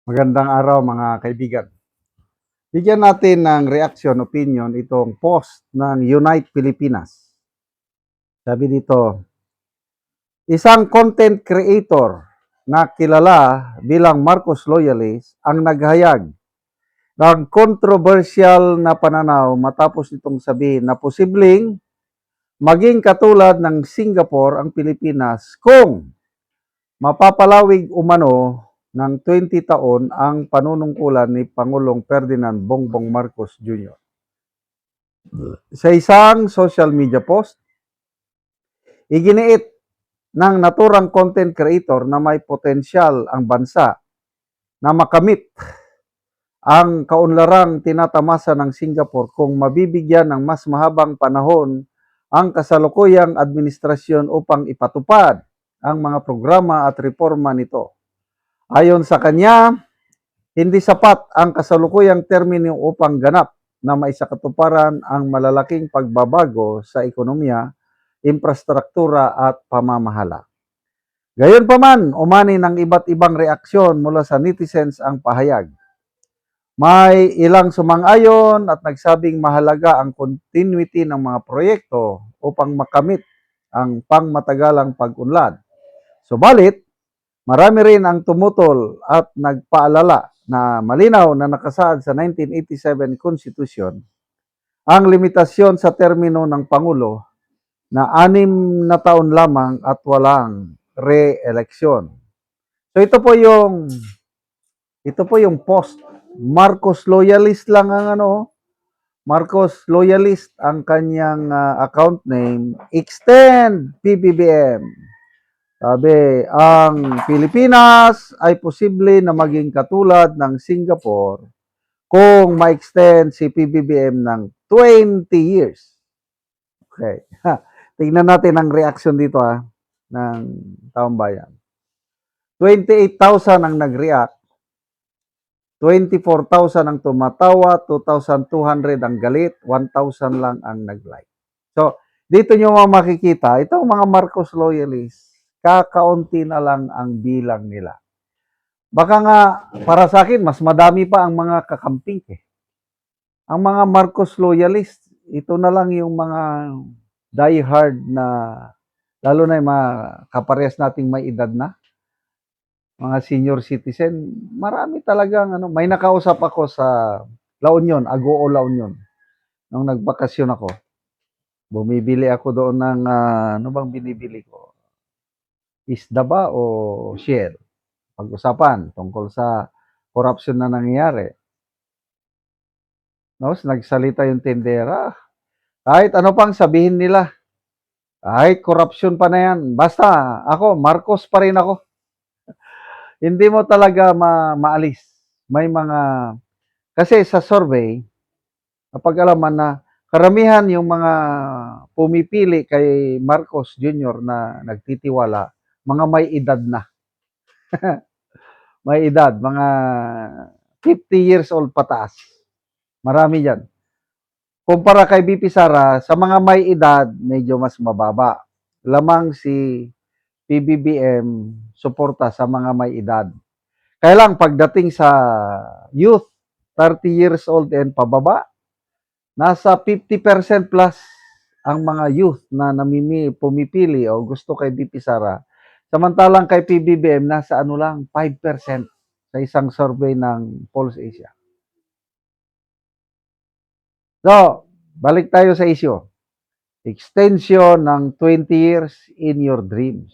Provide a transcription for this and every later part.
Magandang araw mga kaibigan. Bigyan natin ng reaction, opinion itong post ng Unite Pilipinas. Sabi dito, isang content creator na kilala bilang Marcos Loyalist ang naghayag ng controversial na pananaw matapos itong sabihin na posibleng maging katulad ng Singapore ang Pilipinas kung mapapalawig umano ng 20 taon ang panunungkulan ni Pangulong Ferdinand Bongbong Marcos Jr. Sa isang social media post, iginiit ng naturang content creator na may potensyal ang bansa na makamit ang kaunlarang tinatamasa ng Singapore kung mabibigyan ng mas mahabang panahon ang kasalukuyang administrasyon upang ipatupad ang mga programa at reforma nito. Ayon sa kanya, hindi sapat ang kasalukuyang termino upang ganap na maisakatuparan ang malalaking pagbabago sa ekonomiya, infrastruktura at pamamahala. Gayunpaman, umani ng iba't ibang reaksyon mula sa netizens ang pahayag. May ilang sumang-ayon at nagsabing mahalaga ang continuity ng mga proyekto upang makamit ang pangmatagalang pag-unlad. Subalit, marami rin ang tumutol at nagpaalala na malinaw na nakasaad sa 1987 Constitution ang limitasyon sa termino ng Pangulo na 6 na taon lamang at walang re-eleksyon. So ito po yung post. Marcos Loyalist lang ang Marcos Loyalist ang kanyang account name, Extend PBBM. Sabi, ang Pilipinas ay posible na maging katulad ng Singapore kung ma-extend si PBBM ng 20 years. Okay. Tingnan natin ang reaction dito ng taong bayan. 28,000 ang nag-react, 24,000 ang tumatawa, 2,200 ang galit, 1,000 lang ang nag-like. So, dito nyo makikita, itong mga Marcos loyalists, kakaunti na lang ang bilang nila. Baka nga, para sa akin, mas madami pa ang mga kakamping Ang mga Marcos loyalists, ito na lang yung mga die-hard na, lalo na yung mga kaparehas nating may edad na, mga senior citizen, marami talagang may nakausap ako sa La Union, Agoo La Union, nung nagbakasyon ako. Bumibili ako doon ng, ano bang binibili ko? Isda ba o share? Pag-usapan tungkol sa corruption na nangyayari. No, nagsalita yung tindera. Kahit ano pang sabihin nila, kahit corruption pa na yan, basta ako, Marcos pa rin ako. Hindi mo talaga maalis. May mga, kasi sa survey, kapag alaman na karamihan yung mga pumipili kay Marcos Jr. na nagtitiwala, mga may edad na. May edad, mga 50 years old pataas. Marami yan. Kumpara kay BP Sara, sa mga may edad, medyo mas mababa. Lamang si PBBM suporta sa mga may edad. Kaya lang pagdating sa youth, 30 years old and pababa, nasa 50% plus ang mga youth na pumipili o gusto kay BP Sara. Samantalang kay PBBM, nasa lang, 5% sa isang survey ng Pulse Asia. So, balik tayo sa issue. Extension ng 20 years in your dreams.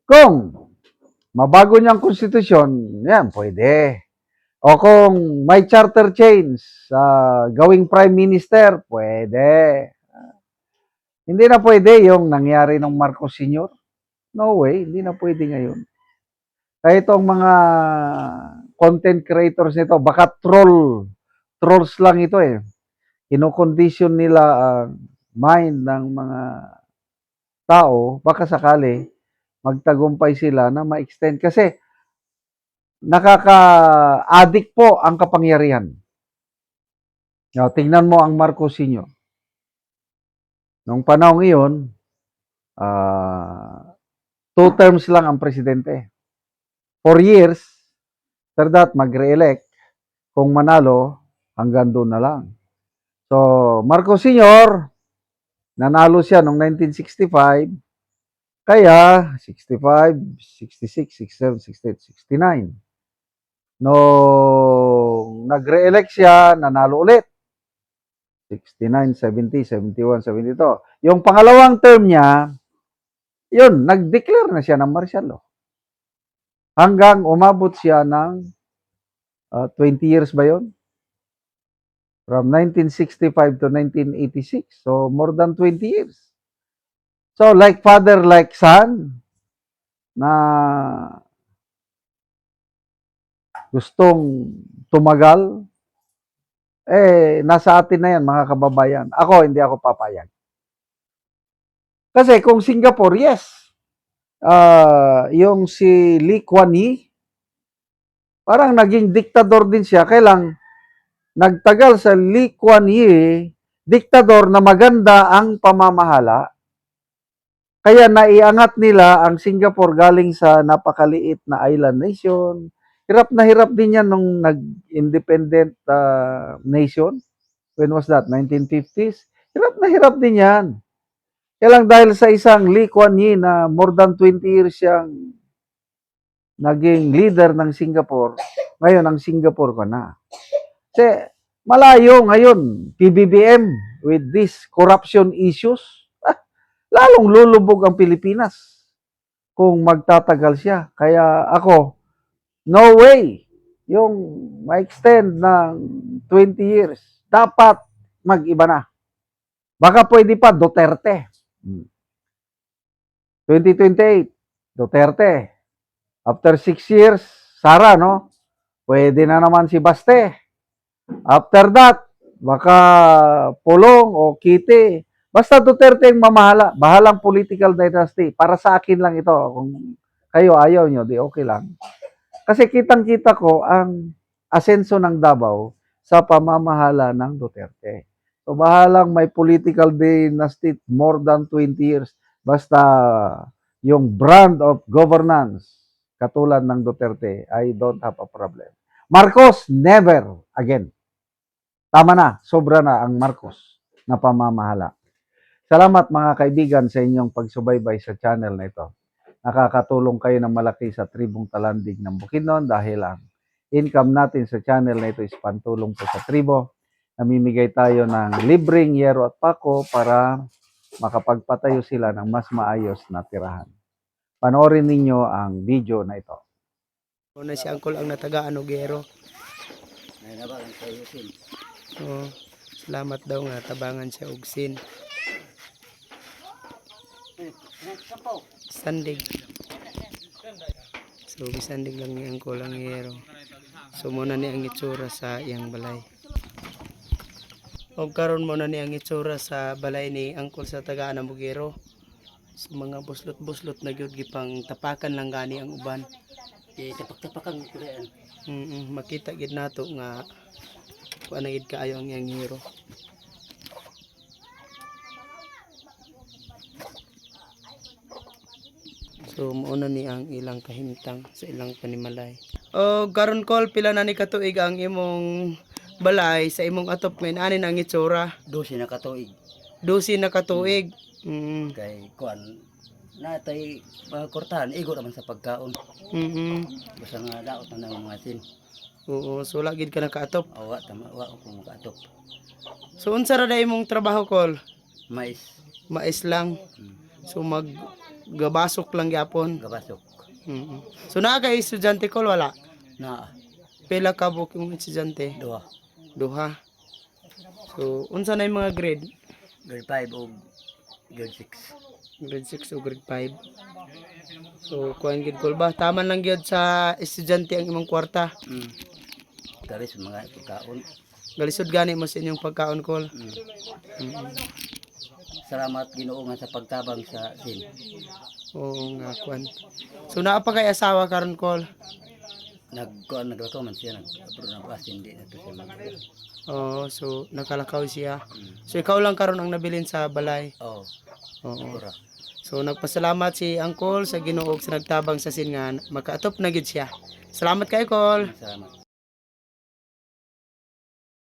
Kung mabago niyang konstitusyon, yan, pwede. O kung may charter change, gawing prime minister, pwede. Hindi na pwede yung nangyari ng Marcos Sr. No way, hindi na pwede ngayon. Kaya itong mga content creators nito, baka trolls lang ito Kino-condition nila ang mind ng mga tao, baka sakali magtagumpay sila na ma-extend. Kasi nakaka-addict po ang kapangyarihan. Now, tingnan mo ang Marcos Sr. Noong panahon iyon, 2 terms lang ang presidente. 4 years, After that, mag-re-elect. Kung manalo, hanggang doon na lang. So, Marcos Sr., nanalo siya noong 1965, kaya 65, 66, 67, 68, 69. Noong nag-re-elect siya, nanalo ulit. 69, 70, 71, 72. Yung pangalawang term niya, yun, nag-declare na siya ng martial law. Hanggang umabot siya ng 20 years ba yun? From 1965 to 1986. So, more than 20 years. So, like father, like son, na gustong tumagal, nasa atin na yan, mga kababayan. Ako, hindi ako papayag. Kasi kung Singapore, yes. Yung si Lee Kuan Yew, parang naging diktador din siya. Kailang nagtagal sa Lee Kuan Yew, diktador na maganda ang pamamahala. Kaya naiangat nila ang Singapore galing sa napakaliit na island nation. Hirap na hirap din yan nung nag-independent nation. When was that? 1950s? Hirap na hirap din yan. Kaya lang dahil sa isang Lee Kuan Yew na more than 20 years siyang naging leader ng Singapore, ngayon ang Singapore ko na. Kasi malayo ngayon, PBBM with these corruption issues, lalong lulubog ang Pilipinas kung magtatagal siya. Kaya ako, no way yung ma-extend ng 20 years. Dapat mag-iba na. Baka pwede pa Duterte. 2028, Duterte. After 6 years, Sara, no? Pwede na naman si Baste. After that, baka Pulong o Kiti. Basta Duterte yung mamahala. Bahalang political dynasty. Para sa akin lang ito. Kung kayo ayaw nyo, di okay lang. Kasi kitang-kita ko ang asenso ng Davao sa pamamahala ng Duterte. So, bahalang may political dynasty more than 20 years. Basta yung brand of governance katulad ng Duterte, I don't have a problem. Marcos, never again. Tama na, sobra na ang Marcos na pamamahala. Salamat mga kaibigan sa inyong pagsubaybay sa channel na ito. Nakakatulong kayo ng malaki sa tribong Talandig ng Bukidnon dahil ang income natin sa channel na ito is pantulong po sa tribo. Namimigay tayo ng libreng yero at pako para makapagpatayo sila ng mas maayos na tirahan. Panoorin ninyo ang video na ito. Una si Angkol ang natagaan og gero. Oh, salamat daw nga tabangan siya og sin. Sandig. So bisandig lang ni Angkol ang gero. So muna ni ang itsura sa iyang balay. Og karon mo na ni ang itsura sa balay ni Angkol sa tagaan ng Bugero. So mga buslot-buslot na gyud gipang tapakan lang gani ang uban. Tapak-tapakan ko yan. Makita gid nato nga kuan gid kaayo ang iyang hero. So mauna ni ang ilang kahimtang sa ilang panimalay. O karon Kol, pila na ni katuig ang imong balay sa imong atop ngayon ani ang itsura? 12 na katuig. 12 na katuig. Kay kuan natay mga kortahan igo naman sa pagkaon. Basta nga daot na ng mga sin. Oo, so lagid ka nakaatop. Awa tama wa ko makaatop. So unsa ra day imong trabaho Kol? Mais Mais lang. So gabasok lang gyapon. gabasok. So naa kay estudyante Kol wala? Na Pila ka buok yung estudyante? duha. Duha. So unsa na yung mga grade? Grade 5 o grade 6. Grade 6 o grade 5. So kuan gid Kol ba? Taman lang gyud sa estudyante ang imong kwarta. Garis mga pagkaon. Galisod gani mo sa inyong pagkaon Kol. Salamat Ginoo nga sa pagtabang sa sin. Oo nga kuan. So naa pa kay asawa karon Kol? Nagkuan naglato man siya nagapro na pas hindi na to siya mag. Oo, so nakalakaw siya. So ikaw lang karon ang nabilin sa balay. Oh, Oo. ora. So nagpasalamat si Angkol sa Ginoo sa nagtabang sa sin nga makaatop na gid siya. Salamat kay Kol. Salamat.